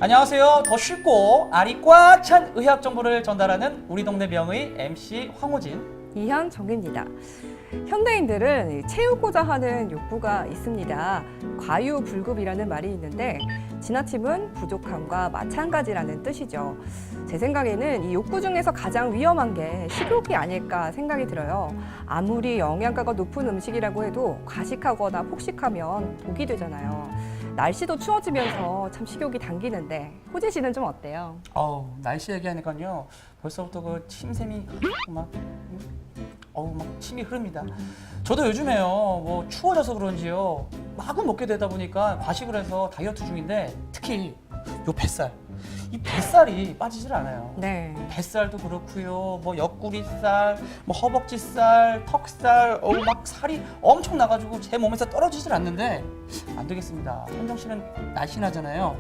안녕하세요. 더 쉽고 알이 꽉 찬 의학 정보를 전달하는 우리 동네 병의 MC 황호진. 이현정입니다. 현대인들은 채우고자 하는 욕구가 있습니다. 과유불급이라는 말이 있는데 지나침은 부족함과 마찬가지라는 뜻이죠. 제 생각에는 이 욕구 중에서 가장 위험한 게 식욕이 아닐까 생각이 들어요. 아무리 영양가가 높은 음식이라고 해도 과식하거나 폭식하면 독이 되잖아요. 날씨도 추워지면서 참 식욕이 당기는데 호진 씨는 좀 어때요? 날씨 얘기하니까요. 벌써부터 그 침샘이 막 침이 흐릅니다. 저도 요즘에요. 뭐 추워져서 그런지요. 마구 먹게 되다 보니까 과식을 해서 다이어트 중인데 특히 요 뱃살. 이 뱃살이 빠지질 않아요. 네. 뱃살도 그렇고요. 뭐 옆구리살, 뭐 허벅지살, 턱살, 막 살이 엄청 나가지고 제 몸에서 떨어지질 않는데 안 되겠습니다. 현정 씨는 날씬하잖아요.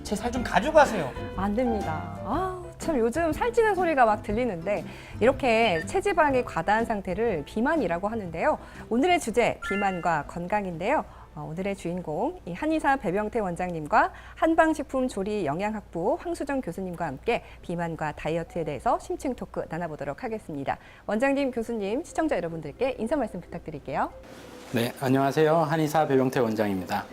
제 살 좀 가져가세요. 안 됩니다. 참 요즘 살찌는 소리가 막 들리는데 이렇게 체지방이 과다한 상태를 비만이라고 하는데요. 오늘의 주제 비만과 건강인데요. 오늘의 주인공 이 한의사 배병태 원장님과 한방식품 조리 영양학부 황수정 교수님과 함께 비만과 다이어트에 대해서 심층 토크 나눠보도록 하겠습니다. 원장님, 교수님, 시청자 여러분들께 인사 말씀 부탁드릴게요. 네, 안녕하세요. 한의사 배병태 원장입니다.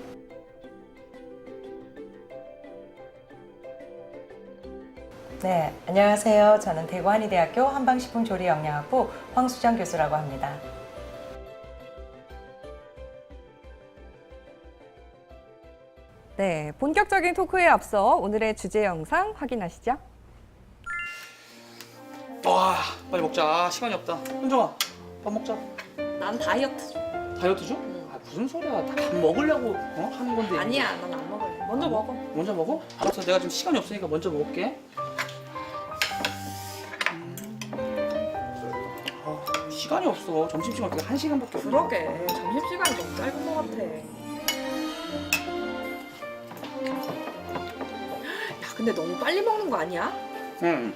네, 안녕하세요. 저는 대구한의대학교 한방식품조리영양학부 황수정 교수라고 합니다. 네, 본격적인 토크에 앞서 오늘의 주제 영상 확인하시죠. 와, 빨리 먹자. 시간이 없다. 현정아, 밥 먹자. 난 다이어트 중. 다이어트 중? 무슨 소리야. 다 밥 먹으려고 하는 건데. 아니야, 난 안 먹을래. 먼저 먹어. 먼저 먹어? 알았어. 내가 지금 시간이 없으니까 먼저 먹을게. 시간이 없어. 점심시간 어떻게 1시간밖에 없어. 그러게, 점심시간이 너무 짧은 것 같아. 야, 근데 너무 빨리 먹는 거 아니야? 응.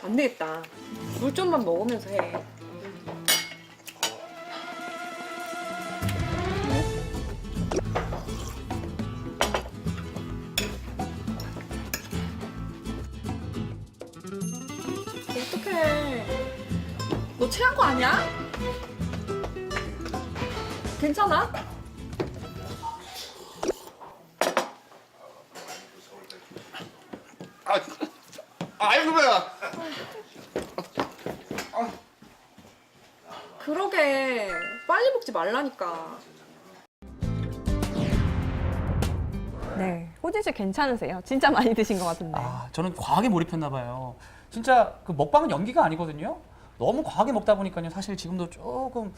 안 되겠다. 물 좀만 먹으면서 해. 어떡해. 너 체한 거 아니야? 괜찮아? 아이고 뭐야. 그러게. 빨리 먹지 말라니까. 네, 호진 씨 괜찮으세요? 진짜 많이 드신 것 같은데. 저는 과하게 몰입했나 봐요. 진짜 그 먹방은 연기가 아니거든요. 너무 과하게 먹다 보니까요. 사실 지금도 조금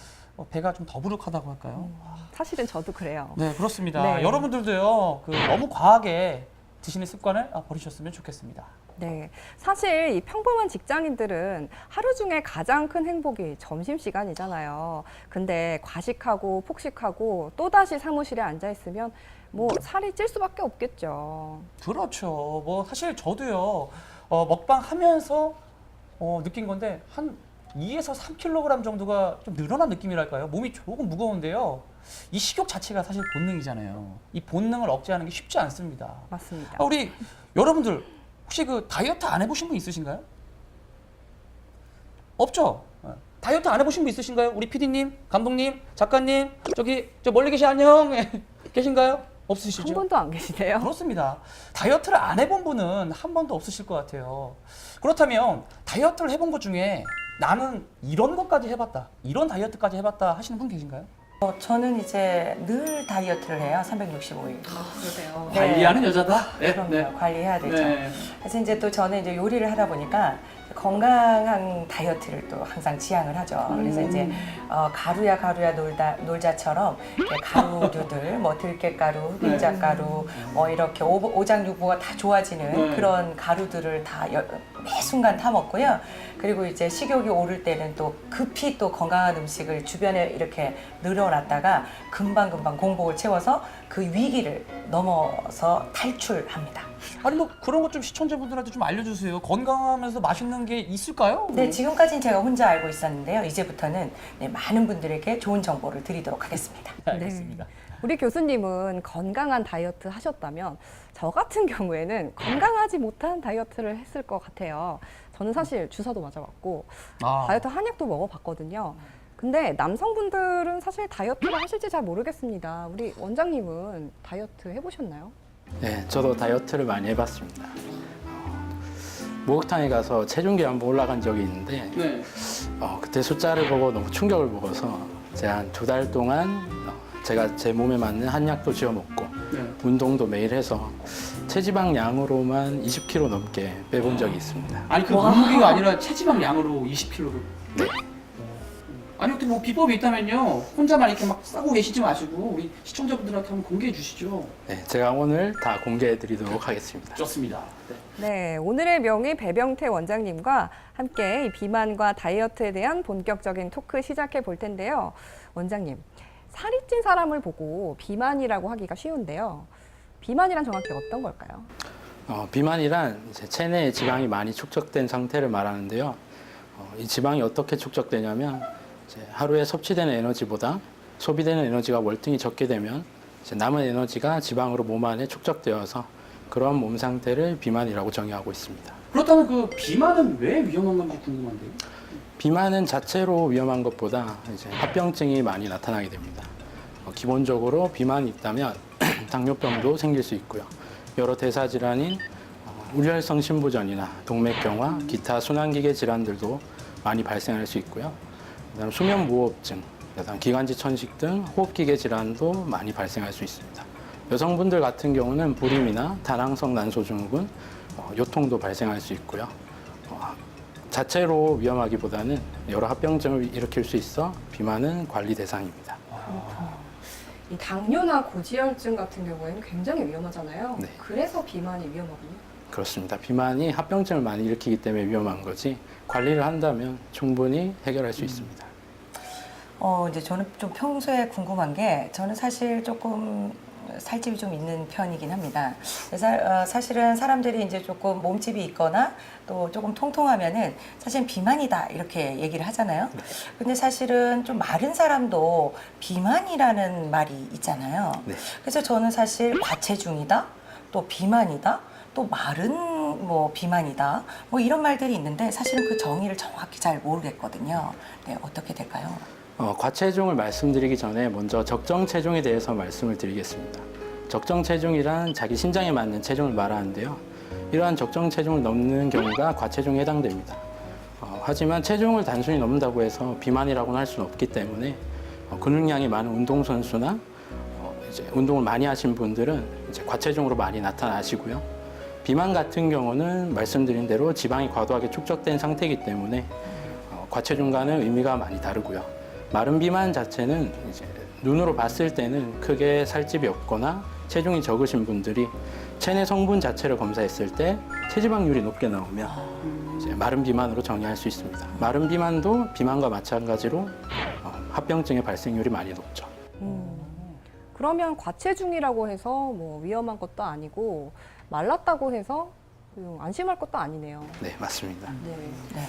배가 좀 더부룩하다고 할까요? 사실은 저도 그래요. 네, 그렇습니다. 네. 여러분들도요. 그 너무 과하게 드시는 습관을 버리셨으면 좋겠습니다. 네, 사실 이 평범한 직장인들은 하루 중에 가장 큰 행복이 점심시간이잖아요. 근데 과식하고 폭식하고 또다시 사무실에 앉아있으면 뭐 살이 찔 수밖에 없겠죠. 그렇죠. 뭐 사실 저도요. 먹방 하면서 느낀 건데 한 2에서 3kg 정도가 좀 늘어난 느낌이랄까요? 몸이 조금 무거운데요. 이 식욕 자체가 사실 본능이잖아요. 이 본능을 억제하는 게 쉽지 않습니다. 맞습니다. 우리 여러분들 혹시 그 다이어트 안 해보신 분 있으신가요? 없죠? 다이어트 안 해보신 분 있으신가요? 우리 PD님, 감독님, 작가님, 저 멀리 계신 안녕 계신가요? 없으시죠? 한 번도 안 계시네요. 그렇습니다. 다이어트를 안 해본 분은 한 번도 없으실 것 같아요. 그렇다면 다이어트를 해본 것 중에 나는 이런 것까지 해봤다, 이런 다이어트까지 해봤다 하시는 분 계신가요? 저는 이제 늘 다이어트를 해요. 365일. 그러세요. 네. 관리하는 여자다? 그럼요. 관리해야 되죠. 네. 그래서 이제 또 저는 이제 요리를 하다 보니까 건강한 다이어트를 또 항상 지향을 하죠. 그래서 이제 가루야 놀자처럼 이렇게 가루류들, 뭐 들깨가루, 흑임자가루, 뭐 이렇게 오장육부가 다 좋아지는 그런 가루들을 다 매 순간 타 먹고요. 그리고 이제 식욕이 오를 때는 또 급히 또 건강한 음식을 주변에 이렇게 늘어놨다가 금방금방 공복을 채워서 그 위기를 넘어서 탈출합니다. 아니 뭐 그런 것 좀 시청자분들한테 좀 알려주세요. 건강하면서 맛있는 게 있을까요? 네, 지금까지는 제가 혼자 알고 있었는데요. 이제부터는 네, 많은 분들에게 좋은 정보를 드리도록 하겠습니다. 알겠습니다. 우리 교수님은 건강한 다이어트 하셨다면 저 같은 경우에는 건강하지 못한 다이어트를 했을 것 같아요. 저는 사실 주사도 맞아봤고 다이어트 한약도 먹어봤거든요. 근데 남성분들은 사실 다이어트를 하실지 잘 모르겠습니다. 우리 원장님은 다이어트 해보셨나요? 네, 저도 다이어트를 많이 해봤습니다. 목욕탕에 가서 체중계 한번 올라간 적이 있는데 네. 그때 숫자를 보고 너무 충격을 먹어서 제가 한 2달 동안 제가 제 몸에 맞는 한약도 지어 먹고 네. 운동도 매일 해서 체지방 양으로만 20kg 넘게 빼본 적이 있습니다. 아니 그 몸무게가 아니라 체지방 양으로 20kg를. 네. 아니 어떻게 뭐 비법이 있다면요. 혼자만 이렇게 막 싸고 계시지 마시고 우리 시청자분들한테 한번 공개해 주시죠. 네, 제가 오늘 다 공개해 드리도록 하겠습니다. 좋습니다. 네. 네, 오늘의 명의 배병태 원장님과 함께 이 비만과 다이어트에 대한 본격적인 토크 시작해 볼 텐데요. 원장님, 살이 찐 사람을 보고 비만이라고 하기가 쉬운데요. 비만이란 정확히 어떤 걸까요? 비만이란 이제 체내에 지방이 많이 축적된 상태를 말하는데요. 이 지방이 어떻게 축적되냐면 이제 하루에 섭취되는 에너지보다 소비되는 에너지가 월등히 적게 되면 이제 남은 에너지가 지방으로 몸 안에 축적되어서 그러한 몸 상태를 비만이라고 정의하고 있습니다. 그렇다면 그 비만은 왜 위험한 건지 궁금한데요. 비만은 자체로 위험한 것보다 이제 합병증이 많이 나타나게 됩니다. 기본적으로 비만이 있다면 당뇨병도 생길 수 있고요. 여러 대사 질환인 우려혈성 심부전이나 동맥경화, 기타 순환기계 질환들도 많이 발생할 수 있고요. 그다음 수면 무호흡증, 그다음 기관지 천식 등 호흡기계 질환도 많이 발생할 수 있습니다. 여성분들 같은 경우는 불임이나 다낭성 난소증후군, 요통도 발생할 수 있고요. 자체로 위험하기보다는 여러 합병증을 일으킬 수 있어 비만은 관리 대상입니다. 이 당뇨나 고지혈증 같은 경우에는 굉장히 위험하잖아요. 네. 그래서 비만이 위험하군요. 그렇습니다. 비만이 합병증을 많이 일으키기 때문에 위험한 거지 관리를 한다면 충분히 해결할 수 있습니다. 이제 저는 좀 평소에 궁금한 게 저는 사실 조금 살집이 좀 있는 편이긴 합니다. 사실은 사람들이 이제 조금 몸집이 있거나 또 조금 통통하면은 사실 비만이다 이렇게 얘기를 하잖아요. 근데 사실은 좀 마른 사람도 비만이라는 말이 있잖아요. 네. 그래서 저는 사실 과체중이다, 또 비만이다, 또 마른 뭐 비만이다, 뭐 이런 말들이 있는데 사실은 그 정의를 정확히 잘 모르겠거든요. 네, 어떻게 될까요? 과체중을 말씀드리기 전에 먼저 적정 체중에 대해서 말씀을 드리겠습니다. 적정 체중이란 자기 신장에 맞는 체중을 말하는데요. 이러한 적정 체중을 넘는 경우가 과체중에 해당됩니다. 하지만 체중을 단순히 넘는다고 해서 비만이라고는 할 수는 없기 때문에 근육량이 많은 운동선수나 이제 운동을 많이 하신 분들은 이제 과체중으로 많이 나타나시고요. 비만 같은 경우는 말씀드린 대로 지방이 과도하게 축적된 상태이기 때문에 과체중과는 의미가 많이 다르고요. 마른 비만 자체는 이제 눈으로 봤을 때는 크게 살집이 없거나 체중이 적으신 분들이 체내 성분 자체를 검사했을 때 체지방률이 높게 나오면 이제 마른 비만으로 정의할 수 있습니다. 마른 비만도 비만과 마찬가지로 합병증의 발생률이 많이 높죠. 그러면 과체중이라고 해서 뭐 위험한 것도 아니고 말랐다고 해서 안심할 것도 아니네요. 네, 맞습니다. 네.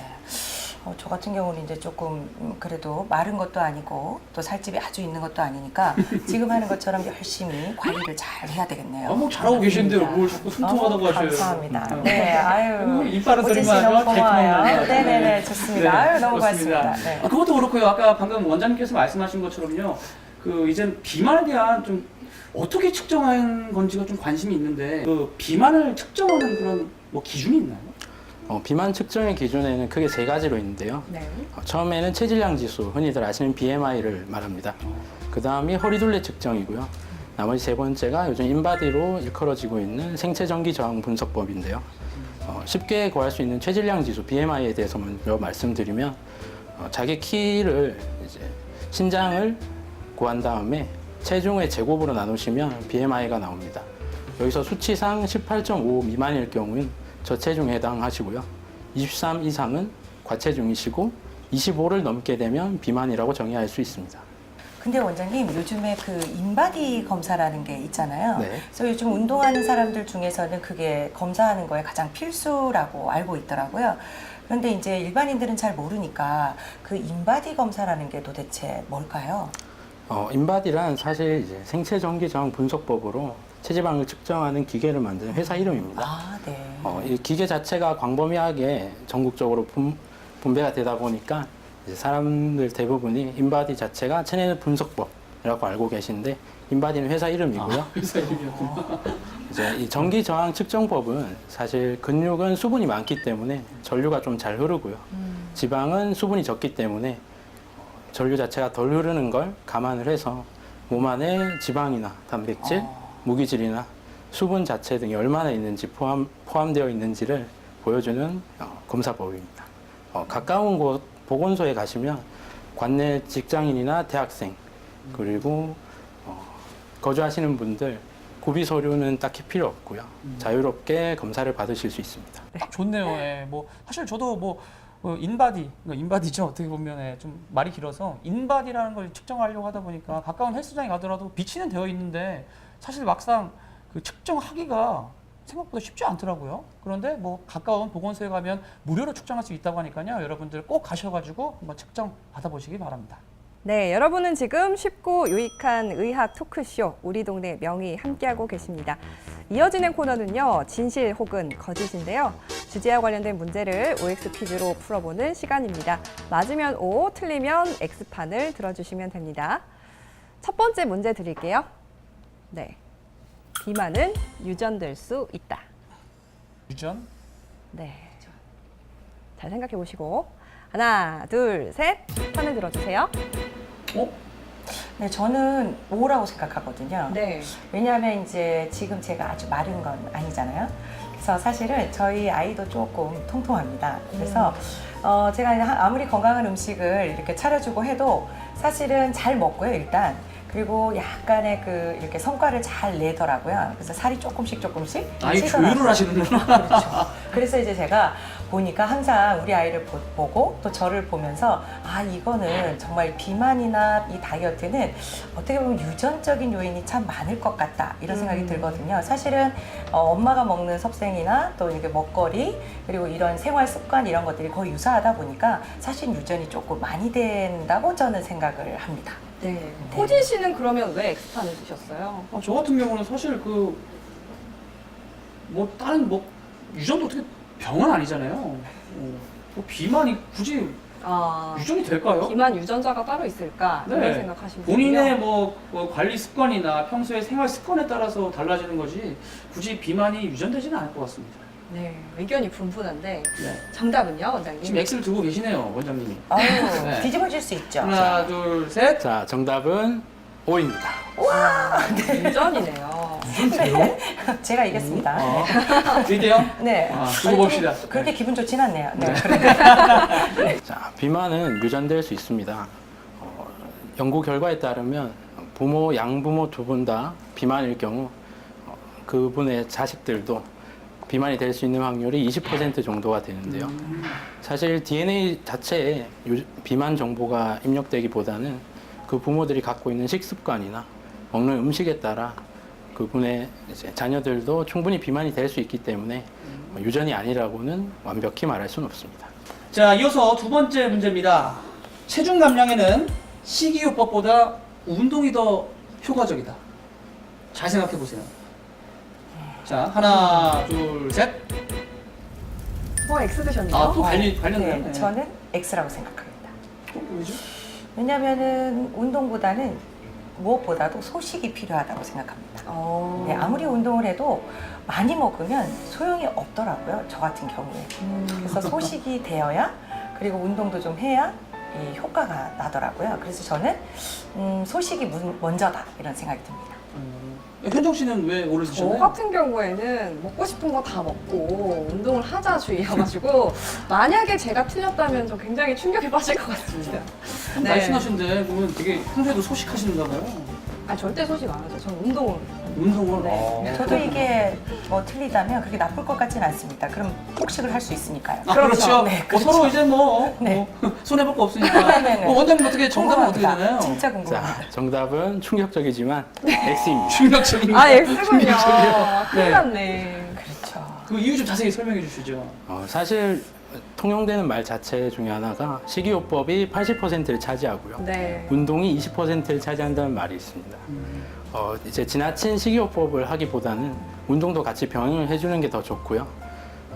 저 같은 경우는 이제 조금 그래도 마른 것도 아니고 또 살집이 아주 있는 것도 아니니까 지금 하는 것처럼 열심히 관리를 잘 해야 되겠네요. 뭐 잘하고 계신데요. 뭘 자꾸 숨통하다고 하셔요. 감사합니다. 네, 아유. 이빨은 오진 씨 소리만 너무 하죠. 고마워요. 개통하네요. 네네네, 좋습니다. 아유, 너무 좋습니다. 고맙습니다. 네. 그것도 그렇고요. 아까 방금 원장님께서 말씀하신 것처럼요. 그 이제 비만에 대한 좀 어떻게 측정하는 건지가 좀 관심이 있는데 그 비만을 측정하는 그런 뭐 기준이 있나요? 비만 측정의 기준에는 크게 3가지로 있는데요. 네. 처음에는 체질량 지수, 흔히들 아시는 BMI를 말합니다. 그 다음이 허리둘레 측정이고요. 나머지 3번째가 요즘 인바디로 일컬어지고 있는 생체 전기 저항 분석법인데요. 쉽게 구할 수 있는 체질량 지수 BMI에 대해서 먼저 말씀드리면 자기 키를 이제 신장을 구한 다음에 체중의 제곱으로 나누시면 BMI가 나옵니다. 여기서 수치상 18.5 미만일 경우는 저체중에 해당하시고요. 23 이상은 과체중이시고 25를 넘게 되면 비만이라고 정의할 수 있습니다. 근데 원장님 요즘에 그 인바디 검사라는 게 있잖아요. 네. 그래서 요즘 운동하는 사람들 중에서는 그게 검사하는 거에 가장 필수라고 알고 있더라고요. 그런데 이제 일반인들은 잘 모르니까 그 인바디 검사라는 게 도대체 뭘까요? 인바디란 사실 이제 생체 전기 저항 분석법으로 체지방을 측정하는 기계를 만든 회사 이름입니다. 아, 네. 이 기계 자체가 광범위하게 전국적으로 분배가 되다 보니까 이제 사람들 대부분이 인바디 자체가 체내 분석법이라고 알고 계신데 인바디는 회사 이름이고요. 회사 이름이었구나. 이제 이 전기 저항 측정법은 사실 근육은 수분이 많기 때문에 전류가 좀 잘 흐르고요. 지방은 수분이 적기 때문에 전류 자체가 덜 흐르는 걸 감안을 해서 몸 안에 지방이나 단백질, 무기질이나 수분 자체 등이 얼마나 있는지 포함되어 있는지를 보여주는 검사법입니다. 가까운 곳 보건소에 가시면 관내 직장인이나 대학생 그리고 거주하시는 분들 구비 서류는 딱히 필요 없고요. 자유롭게 검사를 받으실 수 있습니다. 딱 좋네요. 예. 뭐 사실 저도 인바디, 인바디죠. 어떻게 보면 좀 말이 길어서 인바디라는 걸 측정하려고 하다 보니까 가까운 헬스장에 가더라도 비치는 되어 있는데 사실 막상 그 측정하기가 생각보다 쉽지 않더라고요. 그런데 뭐 가까운 보건소에 가면 무료로 측정할 수 있다고 하니까요. 여러분들 꼭 가셔가지고 한번 측정 받아보시기 바랍니다. 네, 여러분은 지금 쉽고 유익한 의학 토크쇼 우리 동네 명의 함께하고 계십니다. 이어지는 코너는요, 진실 혹은 거짓인데요. 주제와 관련된 문제를 OX 퀴즈로 풀어보는 시간입니다. 맞으면 O, 틀리면 X판을 들어주시면 됩니다. 첫 번째 문제 드릴게요. 네, 비만은 유전될 수 있다. 유전? 네, 잘 생각해 보시고 하나, 둘, 셋, 판을 들어주세요. 네, 저는 O라고 생각하거든요. 네. 왜냐하면 이제 지금 제가 아주 마른 건 아니잖아요. 그래서 사실은 저희 아이도 조금 통통합니다. 그래서 제가 아무리 건강한 음식을 이렇게 차려주고 해도 사실은 잘 먹고요, 일단. 그리고 약간의 그 이렇게 성과를 잘 내더라고요. 그래서 살이 조금씩 아이 찌더라고요. 조율을 하시는구나. 그렇죠. 그래서 이제 제가 보니까 항상 우리 아이를 보고 또 저를 보면서 아, 이거는 정말 비만이나 이 다이어트는 어떻게 보면 유전적인 요인이 참 많을 것 같다 이런 생각이 들거든요. 사실은 엄마가 먹는 섭생이나 또 이렇게 먹거리 그리고 이런 생활 습관 이런 것들이 거의 유사하다 보니까 사실 유전이 조금 많이 된다고 저는 생각을 합니다. 네. 호진 씨는 그러면 왜 X판을 주셨어요? 저 같은 경우는 사실 다른 유전도 어떻게 병은 아니잖아요. 비만이 굳이 유전이 될까요? 비만 유전자가 따로 있을까? 네. 이런 생각하시면 본인의 관리 습관이나 평소의 생활 습관에 따라서 달라지는 거지 굳이 비만이 유전되지는 않을 것 같습니다. 네, 의견이 분분한데 네. 정답은요, 원장님? 지금 X를 두고 계시네요, 원장님이. 아유, 네. 뒤집어질 수 있죠. 하나, 둘, 셋. 자, 정답은 O입니다. 유전이네요. 유전돼요? 제가 이겼습니다. 드디어? 네. 두고 봅시다. 그렇게 기분 좋진 않네요. 네. 자, 비만은 유전될 수 있습니다. 연구 결과에 따르면 부모, 양부모 두 분 다 비만일 경우 그분의 자식들도 비만이 될 수 있는 확률이 20% 정도가 되는데요. 사실 DNA 자체에 비만 정보가 입력되기보다는 그 부모들이 갖고 있는 식습관이나 먹는 음식에 따라 그분의 이제 자녀들도 충분히 비만이 될 수 있기 때문에 유전이 아니라고는 완벽히 말할 수는 없습니다. 자, 이어서 두 번째 문제입니다. 체중 감량에는 식이요법보다 운동이 더 효과적이다. 잘 생각해 보세요. 자, 하나, 둘, 셋. X 드셨네요. 또 관련되네. 네, 저는 X라고 생각합니다. 왜죠? 왜냐하면은 운동보다는 무엇보다도 소식이 필요하다고 생각합니다. 네, 아무리 운동을 해도 많이 먹으면 소용이 없더라고요. 저 같은 경우에. 그래서 소식이 되어야 그리고 운동도 좀 해야 이 효과가 나더라고요. 그래서 저는 소식이 먼저다 이런 생각이 듭니다. 현정 씨는 왜 오를 저 쓰셨나요? 같은 경우에는 먹고 싶은 거 다 먹고 운동을 하자 주의여가지고 만약에 제가 틀렸다면 저 굉장히 충격에 빠질 것 같습니다. 네. 날씬하신데 보면 되게 평소에도 소식하시는가 봐요. 아 절대 소식 안 하죠. 저는 운동을. 운동을. 네. 저도 이게 뭐 틀리다면 그게 나쁠 것 같지는 않습니다. 그럼 폭식을 할 수 있으니까요. 아, 그렇죠. 네, 뭐 서로 이제 뭐, 네. 뭐 손해볼 거 없으니까. 네네네. 원장님 어떻게 정답은 어떻게 궁금합니다. 되나요? 진짜 궁금합니다. 자, 정답은 충격적이지만 X입니다. 충격적인. 아 X군요. 충격적이에요. 큰일 네. 났네. 그렇죠. 그 이유 좀 자세히 설명해 주시죠. 사실 통용되는 말 자체 중에 하나가 식이요법이 80%를 차지하고요. 네. 운동이 20%를 차지한다는 말이 있습니다. 이제 지나친 식이요법을 하기보다는 운동도 같이 병행을 해주는 게 더 좋고요.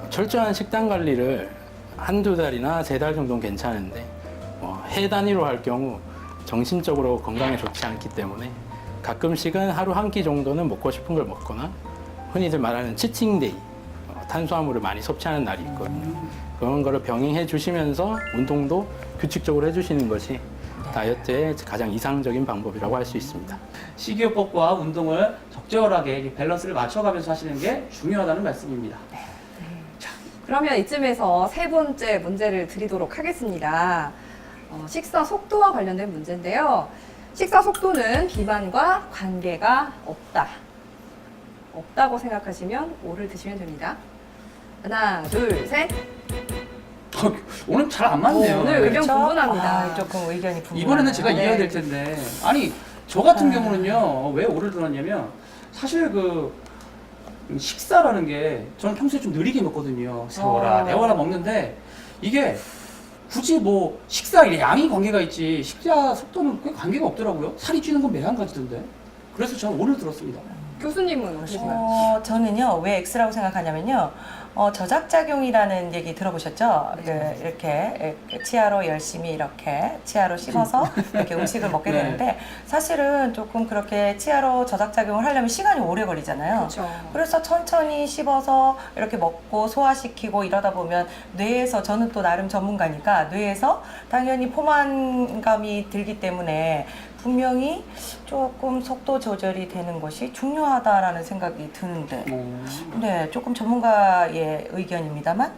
철저한 식단 관리를 한두 달이나 3달 정도는 괜찮은데 해 단위로 할 경우 정신적으로 건강에 좋지 않기 때문에 가끔씩은 하루 한 끼 정도는 먹고 싶은 걸 먹거나 흔히들 말하는 치팅데이, 탄수화물을 많이 섭취하는 날이 있거든요. 그런 거를 병행해 주시면서 운동도 규칙적으로 해주시는 것이 다이어트의 가장 이상적인 방법이라고 할 수 있습니다. 식이요법과 운동을 적절하게 이 밸런스를 맞춰가면서 하시는 게 중요하다는 말씀입니다. 그러면 이쯤에서 세 번째 문제를 드리도록 하겠습니다. 식사 속도와 관련된 문제인데요. 식사 속도는 비만과 관계가 없다. 없다고 생각하시면 O를 드시면 됩니다. 하나, 둘, 셋. 오늘 잘 안 맞네요. 오늘 의견 그렇죠? 분분합니다. 아, 조금 의견이 분분. 이번에는 제가 네. 이겨야 될 텐데. 아니, 저 같은 경우는요, 왜 오를 들었냐면, 사실 그, 식사라는 게, 저는 평소에 좀 느리게 먹거든요. 세워라, 내워라 먹는데, 이게 굳이 뭐, 식사 양이 관계가 있지, 식사 속도는 꽤 관계가 없더라고요. 살이 찌는 건 매한가지던데. 그래서 저는 오를 들었습니다. 교수님은 어떻게 생각하세요? 저는요, 왜 X라고 생각하냐면요, 저작작용이라는 얘기 들어보셨죠? 그 이렇게 치아로 열심히 이렇게 치아로 씹어서 이렇게 음식을 먹게 네. 되는데 사실은 조금 그렇게 치아로 저작작용을 하려면 시간이 오래 걸리잖아요. 그렇죠. 그래서 천천히 씹어서 이렇게 먹고 소화시키고 이러다 보면 뇌에서 저는 또 나름 전문가니까 뇌에서 당연히 포만감이 들기 때문에 분명히 조금 속도 조절이 되는 것이 중요하다라는 생각이 드는데 네, 조금 전문가의 의견입니다만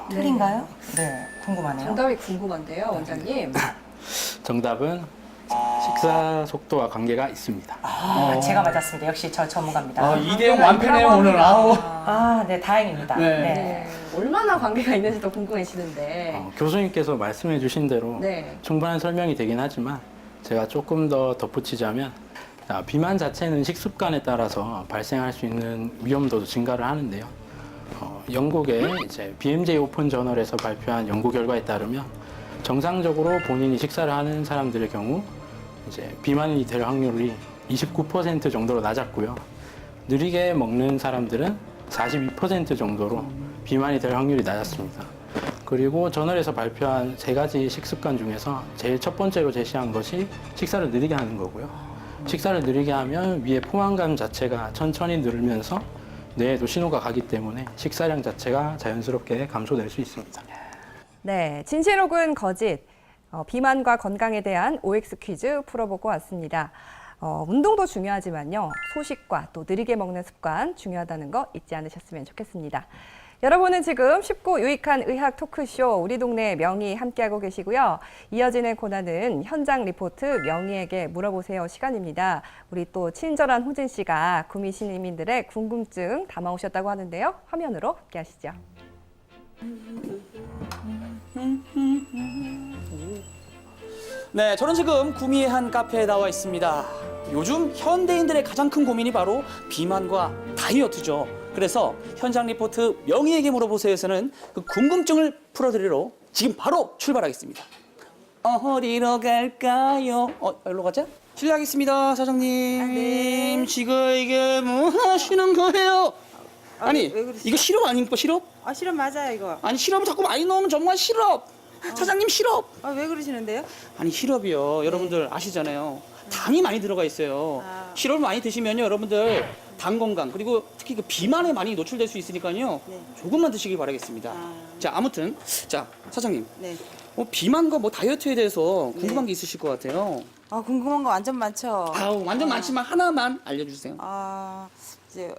틀린가요? 네, 궁금하네요. 정답이 궁금한데요, 원장님. 정답은 식사 속도와 관계가 있습니다. 제가 맞았습니다. 역시 저 전문가입니다. 아, 2대0 완패네요, 오늘. 아우. 네, 다행입니다. 네. 네. 얼마나 관계가 있는지도 궁금해지는데. 교수님께서 말씀해 주신 대로 네. 충분한 설명이 되긴 하지만 제가 조금 더 덧붙이자면 비만 자체는 식습관에 따라서 발생할 수 있는 위험도도 증가를 하는데요. 영국의 이제 BMJ 오픈 저널에서 발표한 연구 결과에 따르면 정상적으로 본인이 식사를 하는 사람들의 경우 이제 비만이 될 확률이 29% 정도로 낮았고요. 느리게 먹는 사람들은 42% 정도로 비만이 될 확률이 낮았습니다. 그리고 저널에서 발표한 3가지 식습관 중에서 제일 첫 번째로 제시한 것이 식사를 느리게 하는 거고요. 식사를 느리게 하면 위에 포만감 자체가 천천히 늘면서 뇌에도 신호가 가기 때문에 식사량 자체가 자연스럽게 감소될 수 있습니다. 네, 진실 혹은 거짓, 비만과 건강에 대한 OX 퀴즈 풀어보고 왔습니다. 운동도 중요하지만요, 소식과 또 느리게 먹는 습관 중요하다는 거 잊지 않으셨으면 좋겠습니다. 여러분은 지금 쉽고 유익한 의학 토크쇼 우리 동네 명의 함께하고 계시고요. 이어지는 코너는 현장 리포트 명의에게 물어보세요 시간입니다. 우리 또 친절한 호진 씨가 구미 시민들의 궁금증 담아오셨다고 하는데요. 화면으로 함께하시죠. 네, 저는 지금 구미의 한 카페에 나와 있습니다. 요즘 현대인들의 가장 큰 고민이 바로 비만과 다이어트죠. 그래서 현장 리포트 명의에게 물어보세요에서는 그 궁금증을 풀어드리러 지금 바로 출발하겠습니다. 어디로 갈까요? 여기로 가자. 실례하겠습니다, 사장님. 네. 지금 이게 뭐 하시는 거예요? 아니, 왜 그러시죠? 이거 시럽 아닙니까, 시럽? 실업 맞아요 이거. 아니, 시럽을 자꾸 많이 넣으면 정말 시럽. 사장님, 시럽. 왜 그러시는데요? 아니, 시럽이요. 여러분들 아시잖아요. 당이 많이 들어가 있어요. 아. 시럽을 많이 드시면요, 여러분들 당 건강 그리고 특히 그 비만에 많이 노출될 수 있으니까요. 네. 조금만 드시길 바라겠습니다. 아. 자, 아무튼 자 사장님, 네. 비만과 뭐 다이어트에 대해서 궁금한 게 있으실 것 같아요. 궁금한 거 완전 많죠. 아우, 완전 많지만 하나만 알려주세요. 이제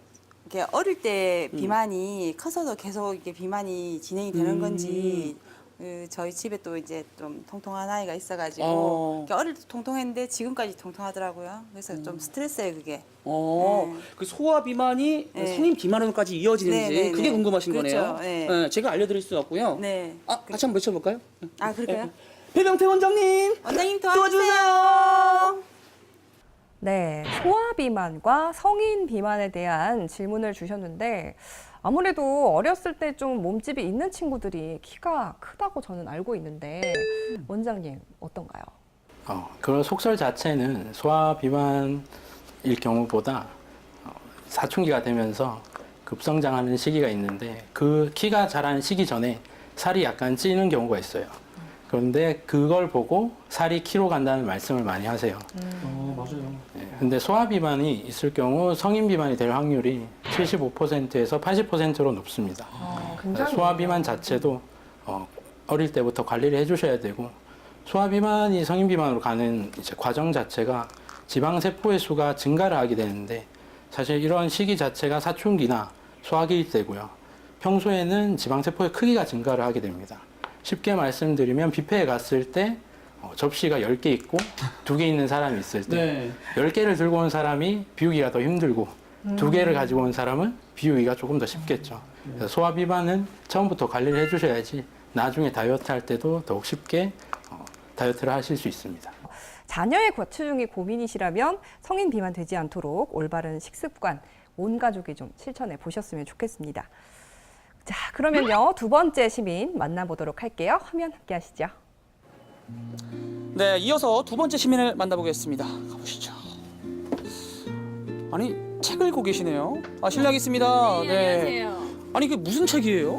이렇게 어릴 때 비만이 커서도 계속 이렇게 비만이 진행이 되는 건지 저희 집에 또 이제 좀 통통한 아이가 있어가지고 어. 어릴 때 통통했는데 지금까지 통통하더라고요. 그래서 좀 스트레스예요 그게. 그 소화 비만이 네. 성인 비만으로까지 이어지는지 네, 네, 그게 네. 궁금하신 그렇죠. 거네요. 네. 제가 알려드릴 수 없고요. 네. 같이 한번 외쳐볼까요? 아 그럴까요? 배병태 원장님 원장님 도와주세요. 네, 소아 비만과 성인 비만에 대한 질문을 주셨는데 아무래도 어렸을 때 좀 몸집이 있는 친구들이 키가 크다고 저는 알고 있는데 원장님 어떤가요? 그런 속설 자체는 소아 비만일 경우보다 사춘기가 되면서 급성장하는 시기가 있는데 그 키가 자라는 시기 전에 살이 약간 찌는 경우가 있어요. 그런데 그걸 보고 살이 키로 간다는 말씀을 많이 하세요. 맞아요. 근데 소아 비만이 있을 경우 성인 비만이 될 확률이 75%에서 80%로 높습니다. 굉장히 소아 비만 자체도 어릴 때부터 관리를 해주셔야 되고 소아 비만이 성인 비만으로 가는 이제 과정 자체가 지방 세포의 수가 증가를 하게 되는데 사실 이런 시기 자체가 사춘기나 소아기 때고요. 평소에는 지방 세포의 크기가 증가를 하게 됩니다. 쉽게 말씀드리면 뷔페에 갔을 때 접시가 10개 있고 2개 있는 사람이 있을 때 네. 10개를 들고 온 사람이 비우기가 더 힘들고 2개를 가지고 온 사람은 비우기가 조금 더 쉽겠죠. 그래서 소화 비만은 처음부터 관리를 해주셔야지 나중에 다이어트 할 때도 더욱 쉽게 다이어트를 하실 수 있습니다. 자녀의 과체중이 고민이시라면 성인 비만 되지 않도록 올바른 식습관 온 가족이 좀 실천해 보셨으면 좋겠습니다. 자, 그러면요 2번째 시민 만나보도록 할게요. 화면 함께 하시죠. 네, 이어서 2번째 시민을 만나보겠습니다. 가보시죠. 아니, 책 읽고 계시네요. 실례 있습니다. 네, 안녕하세요. 아니, 이게 무슨 책이에요?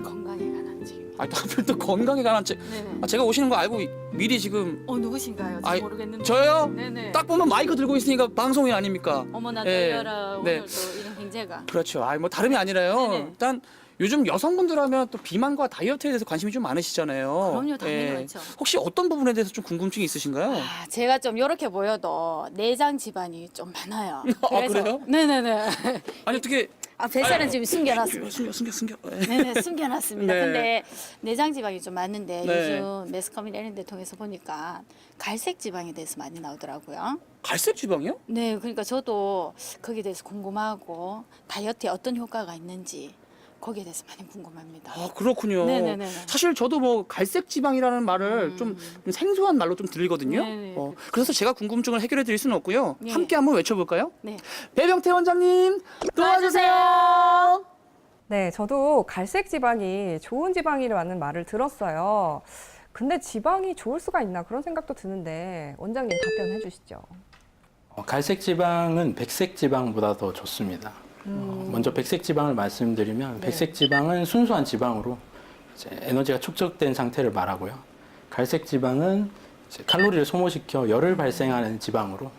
건강에 관한 책. 하필 또 건강에 관한 책. 네네. 제가 오시는 거 알고 미리 지금 누구신가요? 잘 아이, 모르겠는데. 저요? 네네. 딱 보면 마이크 들고 있으니까 방송인 아닙니까? 어머나 예, 떨려라. 네. 오늘 또 이런 행제가. 그렇죠. 뭐 다름이 아니라요. 네네. 일단 요즘 여성분들 하면 또 비만과 다이어트에 대해서 관심이 좀 많으시잖아요. 그럼요, 당연히 많죠. 혹시 어떤 부분에 대해서 좀 궁금증이 있으신가요? 제가 좀 이렇게 보여도 내장 지방이 좀 많아요. 그래요? 네네네. 아니 어떻게 뱃살은 지금 숨겨놨습니다. 숨겨. 네네, 숨겨놨습니다. 네. 근데 내장 지방이 좀 많은데 네. 요즘 매스컴이나 이런 데 통해서 보니까 갈색 지방에 대해서 많이 나오더라고요. 갈색 지방이요? 네, 그러니까 저도 거기에 대해서 궁금하고 다이어트에 어떤 효과가 있는지 거기에 대해서 많이 궁금합니다. 그렇군요. 네네네. 사실 저도 뭐 갈색 지방이라는 말을 좀 생소한 말로 좀 들리거든요. 네네. 그래서 제가 궁금증을 해결해 드릴 수는 없고요. 네. 함께 한번 외쳐볼까요? 네. 배병태 원장님 도와주세요. 네, 저도 갈색 지방이 좋은 지방이라는 말을 들었어요. 근데 지방이 좋을 수가 있나 그런 생각도 드는데 원장님 답변해 주시죠. 갈색 지방은 백색 지방보다 더 좋습니다. 먼저 백색 지방을 말씀드리면 백색 지방은 순수한 지방으로 이제 에너지가 축적된 상태를 말하고요. 갈색 지방은 이제 칼로리를 소모시켜 열을 발생하는 지방으로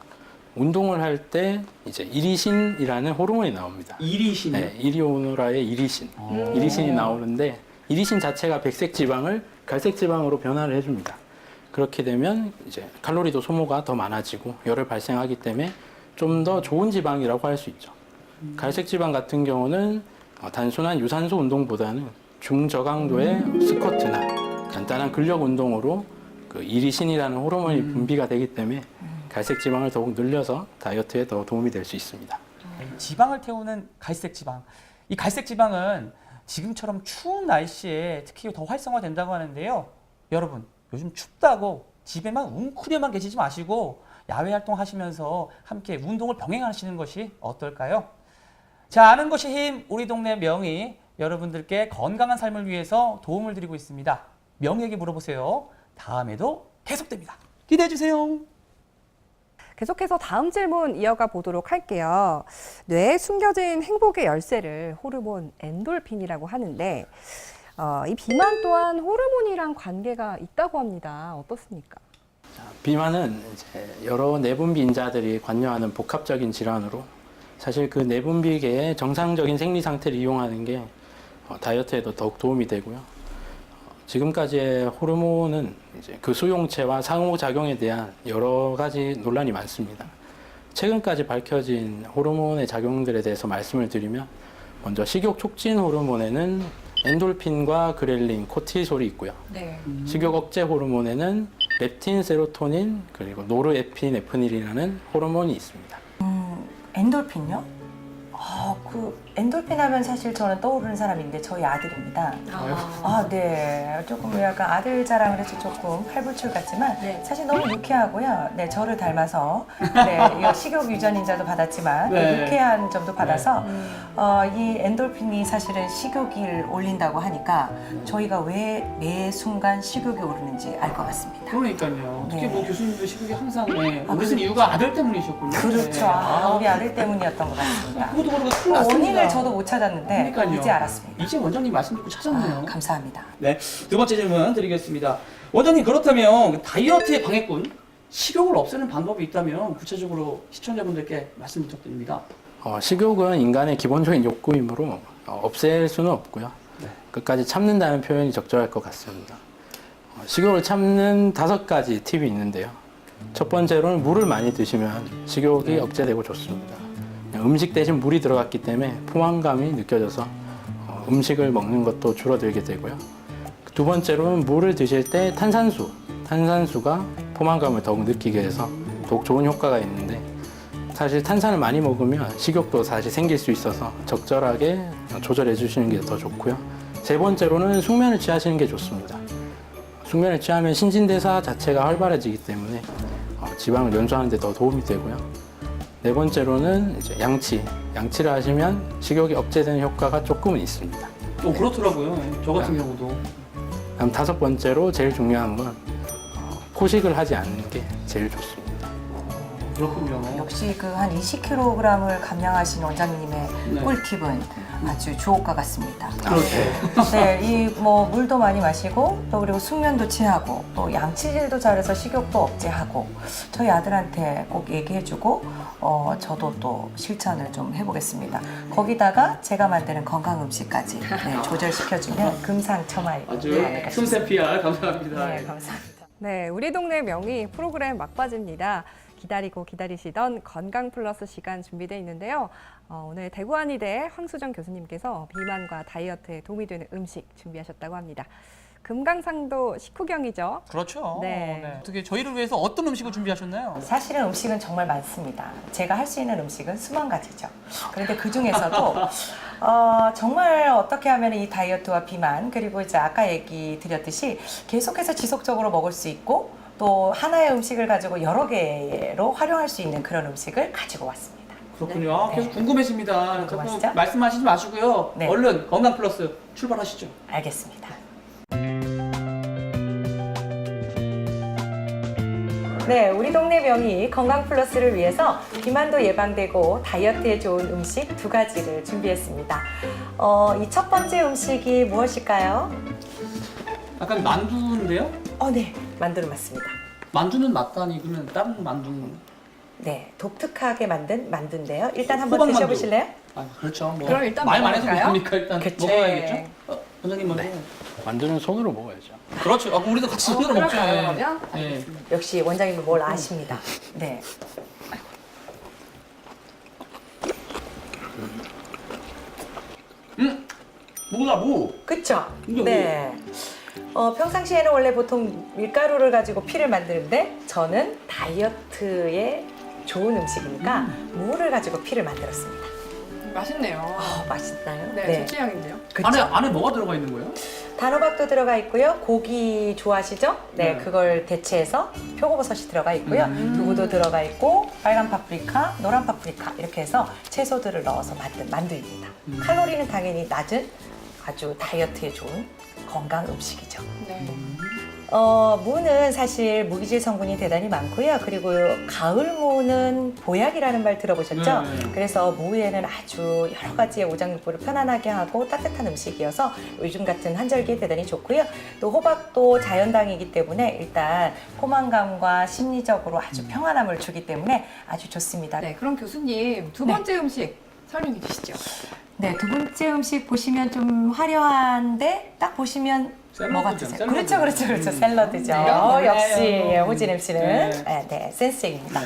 운동을 할 때 이제 이리신이라는 호르몬이 나옵니다. 이리신. 네, 이리오노라의 이리신. 이리신이 나오는데 이리신 자체가 백색 지방을 갈색 지방으로 변화를 해줍니다. 그렇게 되면 이제 칼로리도 소모가 더 많아지고 열을 발생하기 때문에 좀 더 좋은 지방이라고 할 수 있죠. 갈색 지방 같은 경우는 단순한 유산소 운동보다는 중저강도의 스쿼트나 간단한 근력 운동으로 그 이리신이라는 호르몬이 분비가 되기 때문에 갈색 지방을 더욱 늘려서 다이어트에 더 도움이 될 수 있습니다. 지방을 태우는 갈색 지방. 이 갈색 지방은 지금처럼 추운 날씨에 특히 더 활성화된다고 하는데요. 여러분, 요즘 춥다고 집에만 웅크려만 계시지 마시고 야외 활동하시면서 함께 운동을 병행하시는 것이 어떨까요? 자, 아는 것이 힘, 우리 동네 명의. 여러분들께 건강한 삶을 위해서 도움을 드리고 있습니다. 명의에게 물어보세요. 다음에도 계속됩니다. 기대해 주세요. 계속해서 다음 질문 이어가 보도록 할게요. 뇌에 숨겨진 행복의 열쇠를 호르몬 엔돌핀이라고 하는데 이 비만 또한 호르몬이랑 관계가 있다고 합니다. 어떻습니까? 비만은 이제 여러 내분비 인자들이 관여하는 복합적인 질환으로 사실 그 내분비계의 정상적인 생리 상태를 이용하는 게 다이어트에도 더욱 도움이 되고요. 지금까지의 호르몬은 이제 그 수용체와 상호작용에 대한 여러 가지 논란이 많습니다. 최근까지 밝혀진 호르몬의 작용들에 대해서 말씀을 드리면 먼저 식욕 촉진 호르몬에는 엔돌핀과 그렐린, 코티솔이 있고요. 네. 식욕 억제 호르몬에는 렙틴, 세로토닌, 그리고 노르에피네프린이라는 호르몬이 있습니다. 엔돌핀요? 그 엔돌핀 하면 사실 저는 떠오르는 사람인데 저희 아들입니다. 네. 조금 약간 아들 자랑을 해서 조금 팔불출 같지만 네. 사실 너무 유쾌하고요. 네, 저를 닮아서 이거 식욕 유전 인자도 받았지만 네. 유쾌한 점도 받아서 이 엔돌핀이 사실은 식욕을 올린다고 하니까 저희가 왜 매 순간 식욕이 오르는지 알 것 같습니다. 그러니까요. 특히 네. 뭐 교수님도 식욕이 항상 오르는 그렇죠. 이유가 아들 때문이셨군요. 그렇죠. 네. 우리 아들 때문이었던 것 같습니다. 그것도 모르고 큰일 났습니다. 원인을 저도 못 찾았는데 그러니까요. 이제 알았습니다. 이제 원장님 말씀 듣고 찾았네요. 감사합니다. 네, 두 번째 질문 드리겠습니다. 원장님, 그렇다면 다이어트의 방해꾼 식욕을 없애는 방법이 있다면 구체적으로 시청자분들께 말씀 부탁드립니다. 식욕은 인간의 기본적인 욕구이므로 없앨 수는 없고요. 네. 끝까지 참는다는 표현이 적절할 것 같습니다. 식욕을 참는 5가지 팁이 있는데요. 첫 번째로는 물을 많이 드시면 식욕이 억제되고 좋습니다. 음식 대신 물이 들어갔기 때문에 포만감이 느껴져서 음식을 먹는 것도 줄어들게 되고요. 두 번째로는 물을 드실 때 탄산수가 포만감을 더욱 느끼게 해서 더욱 좋은 효과가 있는데, 사실 탄산을 많이 먹으면 식욕도 사실 생길 수 있어서 적절하게 조절해 주시는 게 더 좋고요. 세 번째로는 숙면을 취하시는 게 좋습니다. 숙면을 취하면 신진대사 자체가 활발해지기 때문에 지방을 연소하는 데 더 도움이 되고요. 네 번째로는 이제 양치를 하시면 식욕이 억제되는 효과가 조금은 있습니다. 그렇더라고요. 저 같은 경우도. 다음 5번째로 제일 중요한 건 포식을 하지 않는 게 제일 좋습니다. 그렇군요. 역시 그 한 20kg을 감량하신 원장님의 네. 꿀팁은 아주 주옥과 같습니다. 그렇죠. 네, 이 뭐 물도 많이 마시고 또 그리고 숙면도 취하고 또 양치질도 잘해서 식욕도 억제하고 저희 아들한테 꼭 얘기해주고 저도 또 실천을 좀 해보겠습니다. 거기다가 제가 만드는 건강 음식까지 조절시켜주면 금상첨화일 것 아주 같습니다. 틈새 PR 감사합니다. 네, 감사합니다. 네, 우리 동네 명의 프로그램 막바지입니다. 기다리고 기다리시던 건강 플러스 시간 준비되어 있는데요. 오늘 대구한의대 황수정 교수님께서 비만과 다이어트에 도움이 되는 음식 준비하셨다고 합니다. 금강산도 식후경이죠. 그렇죠. 네. 어떻게 저희를 위해서 어떤 음식을 준비하셨나요? 사실은 음식은 정말 많습니다. 제가 할 수 있는 음식은 수만 가지죠. 그런데 그 중에서도 정말 어떻게 하면 이 다이어트와 비만 그리고 이제 아까 얘기 드렸듯이 계속해서 지속적으로 먹을 수 있고 또 하나의 음식을 가지고 여러 개로 활용할 수 있는 그런 음식을 가지고 왔습니다. 그렇군요. 네. 계속 궁금해집니다. 궁금하시죠? 자꾸 말씀하시지 마시고요. 네. 얼른 건강 플러스 출발하시죠. 알겠습니다. 네, 우리 동네 명의 건강 플러스를 위해서 비만도 예방되고 다이어트에 좋은 음식 2가지를 준비했습니다. 이 첫 번째 음식이 무엇일까요? 약간 만두인데요? 네, 만두는 맞습니다. 만두는 맞다니 그러면 다른 만두는? 네, 독특하게 만든 만두인데요. 일단 한번 호박 만두. 드셔보실래요? 그렇죠. 뭐 그럼 일단 말 많이 해서 먹어볼까요? 모르니까 일단 그치. 먹어야겠죠? 원장님 먼저. 만두는 손으로 먹어야죠. 그렇죠. 우리도 같이 손으로 먹죠. 그럴까요, 그러면? 네. 역시 원장님은 뭘 아십니다. 네. 무다 무. 그쵸? 이게 네. 평상시에는 원래 보통 밀가루를 가지고 피를 만드는데 저는 다이어트에 좋은 음식이니까 무를 가지고 피를 만들었습니다. 맛있네요. 맛있나요? 네, 좋취향인데요. 그쵸? 안에 뭐가 들어가 있는 거예요? 단호박도 들어가 있고요. 고기 좋아하시죠? 네, 네. 그걸 대체해서 표고버섯이 들어가 있고요. 두부도 들어가 있고 빨간 파프리카, 노란 파프리카 이렇게 해서 채소들을 넣어서 만든 만두입니다. 칼로리는 당연히 낮은 아주 다이어트에 좋은 건강 음식이죠. 네. 무는 사실 무기질 성분이 대단히 많고요. 그리고 가을무는 보약이라는 말 들어보셨죠? 네. 그래서 무에는 아주 여러 가지의 오장육부를 편안하게 하고 따뜻한 음식이어서 요즘 같은 한절기에 대단히 좋고요. 또 호박도 자연당이기 때문에 일단 포만감과 심리적으로 아주 평안함을 주기 때문에 아주 좋습니다. 네, 그럼 교수님 두 번째 음식 설명해 주시죠. 네, 두 번째 음식 보시면 좀 화려한데 딱 보시면 뭐가 샐러드죠, 드세요? 샐러드. 그렇죠. 샐러드죠. 네. 역시 네. 호진 MC는 센스입니다.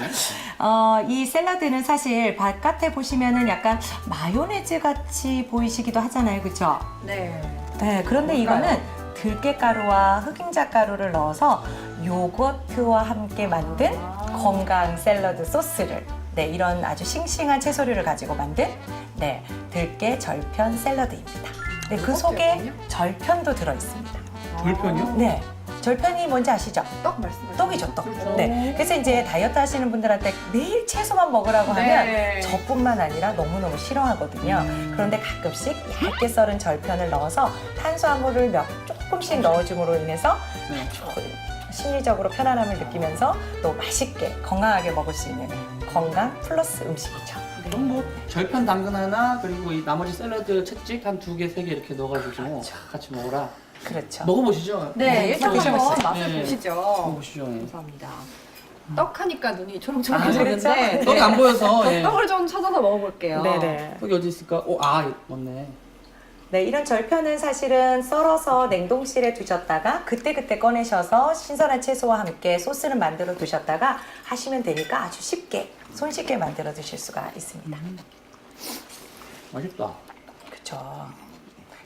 이 샐러드는 사실 바깥에 보시면은 약간 마요네즈 같이 보이시기도 하잖아요, 그렇죠? 네. 네, 그런데 이거는 들깨가루와 흑임자 가루를 넣어서 요거트와 함께 만든 건강 샐러드 소스를 네, 이런 아주 싱싱한 채소류를 가지고 만든 네, 들깨 절편 샐러드입니다. 네, 그 속에 절편도 들어 있습니다. 절편이요? 네. 절편이 뭔지 아시죠? 떡 말씀하시죠? 떡이죠, 떡. 네. 그래서 이제 다이어트 하시는 분들한테 매일 채소만 먹으라고 네. 하면 저뿐만 아니라 너무너무 싫어하거든요. 그런데 가끔씩 얇게 썰은 절편을 넣어서 탄수화물을 조금씩 넣어줌으로 인해서 네. 심리적으로 편안함을 느끼면서 또 맛있게 건강하게 먹을 수 있는 건강 플러스 음식이죠. 그럼 뭐 절편 당근 하나 그리고 이 나머지 샐러드 채찍 한 2개, 3개 이렇게 넣어가지고 같이 먹어라. 그렇죠. 먹어보시죠. 네, 일단 먹어보시죠. 한번 맛을 네. 보시죠. 먹어보시죠. 예. 감사합니다. 떡 하니까 눈이 아, 초롱초롱해지는데 그렇죠? 떡이 안 보여서. 예. 떡을 좀 찾아서 먹어볼게요. 네네. 떡이 어디 있을까? 맞네. 네, 이런 절편은 사실은 썰어서 냉동실에 두셨다가 그때그때 꺼내셔서 신선한 채소와 함께 소스를 만들어 두셨다가 하시면 되니까 아주 쉽게, 손쉽게 만들어 드실 수가 있습니다. 맛있다. 그렇죠.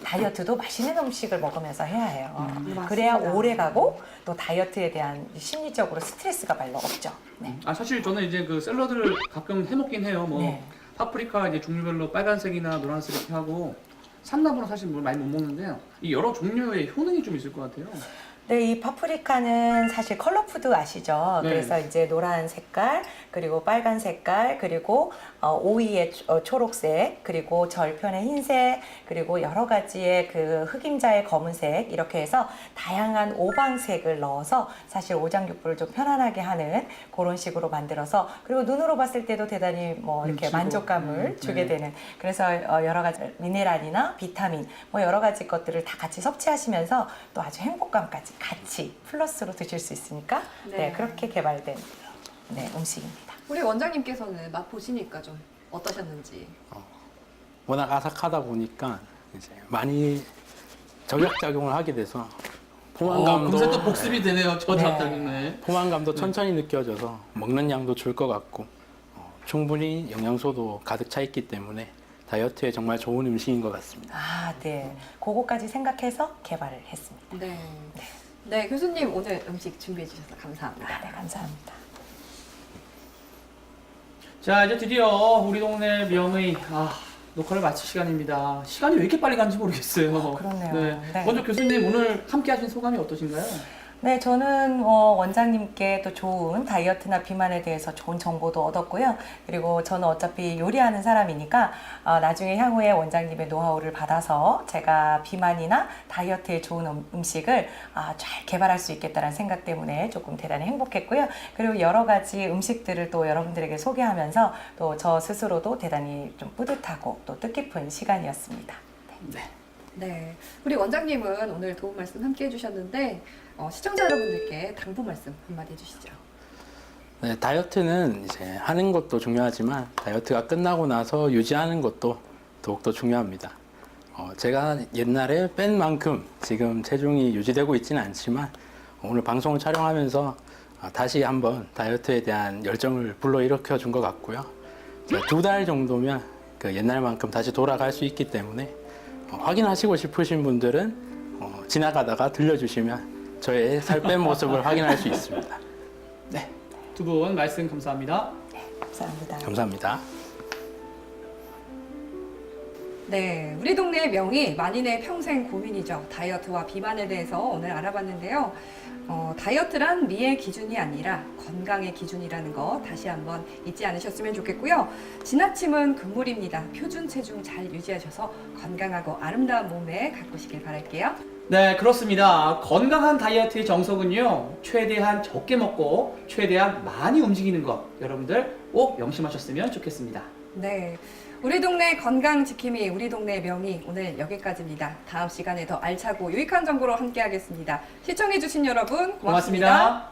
다이어트도 맛있는 음식을 먹으면서 해야 해요. 그래야 오래 가고 또 다이어트에 대한 심리적으로 스트레스가 별로 없죠. 네. 사실 저는 이제 그 샐러드를 가끔 해 먹긴 해요. 뭐 네. 파프리카 이제 종류별로 빨간색이나 노란색 이렇게 하고 산나물은 사실 뭘 많이 못 먹는데 이 여러 종류의 효능이 좀 있을 것 같아요. 네, 이 파프리카는 사실 컬러푸드 아시죠? 네. 그래서 이제 노란 색깔, 그리고 빨간 색깔, 그리고 오이의 초록색, 그리고 절편의 흰색, 그리고 여러 가지의 그 흑임자의 검은색 이렇게 해서 다양한 오방색을 넣어서 사실 오장육부를 좀 편안하게 하는 그런 식으로 만들어서 그리고 눈으로 봤을 때도 대단히 뭐 이렇게 즐거워. 만족감을 주게 네. 되는 그래서 여러 가지 미네랄이나 비타민 뭐 여러 가지 것들을 다 같이 섭취하시면서 또 아주 행복감까지 같이 플러스로 드실 수 있으니까 네, 그렇게 개발된 네, 음식입니다. 우리 원장님께서는 맛 보시니까 좀 어떠셨는지. 워낙 아삭하다 보니까 이제 많이 저격작용을 하게 돼서 금세 또 복습이 되네요. 저 네. 잡다니네. 포만감도 천천히 느껴져서 먹는 양도 줄 것 같고 충분히 영양소도 가득 차 있기 때문에 다이어트에 정말 좋은 음식인 것 같습니다. 아, 네. 그거까지 생각해서 개발을 했습니다. 네. 네, 교수님 오늘 음식 준비해 주셔서 감사합니다. 네, 감사합니다. 자, 이제 드디어 우리 동네 명의 녹화를 마칠 시간입니다. 시간이 왜 이렇게 빨리 가는지 모르겠어요. 그렇네요. 네. 먼저 교수님 오늘 함께 하신 소감이 어떠신가요? 네, 저는 원장님께 또 좋은 다이어트나 비만에 대해서 좋은 정보도 얻었고요. 그리고 저는 어차피 요리하는 사람이니까 나중에 향후에 원장님의 노하우를 받아서 제가 비만이나 다이어트에 좋은 음식을 잘 개발할 수 있겠다는 생각 때문에 조금 대단히 행복했고요. 그리고 여러 가지 음식들을 또 여러분들에게 소개하면서 또 저 스스로도 대단히 좀 뿌듯하고 또 뜻깊은 시간이었습니다. 네. 네, 우리 원장님은 오늘 도움 말씀 함께 해주셨는데 시청자 여러분들께 당부 말씀 한마디 해주시죠. 네, 다이어트는 이제 하는 것도 중요하지만 다이어트가 끝나고 나서 유지하는 것도 더욱더 중요합니다. 제가 옛날에 뺀 만큼 지금 체중이 유지되고 있지는 않지만 오늘 방송을 촬영하면서 다시 한번 다이어트에 대한 열정을 불러일으켜 준 것 같고요. 2달 정도면 그 옛날만큼 다시 돌아갈 수 있기 때문에 확인하시고 싶으신 분들은 지나가다가 들려주시면 저의 살 뺀 모습을 확인할 수 있습니다. 네. 두 분 말씀 감사합니다. 감사합니다. 감사합니다. 네, 우리 동네의 명의 만인의 평생 고민이죠. 다이어트와 비만에 대해서 오늘 알아봤는데요. 다이어트란 미의 기준이 아니라 건강의 기준이라는 거 다시 한번 잊지 않으셨으면 좋겠고요. 지나침은 금물입니다. 표준 체중 잘 유지하셔서 건강하고 아름다운 몸매 가꾸시길 바랄게요. 네, 그렇습니다. 건강한 다이어트의 정석은요, 최대한 적게 먹고 최대한 많이 움직이는 것, 여러분들 꼭 명심하셨으면 좋겠습니다. 네, 우리 동네 건강 지킴이 우리 동네 명의 오늘 여기까지입니다. 다음 시간에 더 알차고 유익한 정보로 함께하겠습니다. 시청해주신 여러분 고맙습니다. 고맙습니다.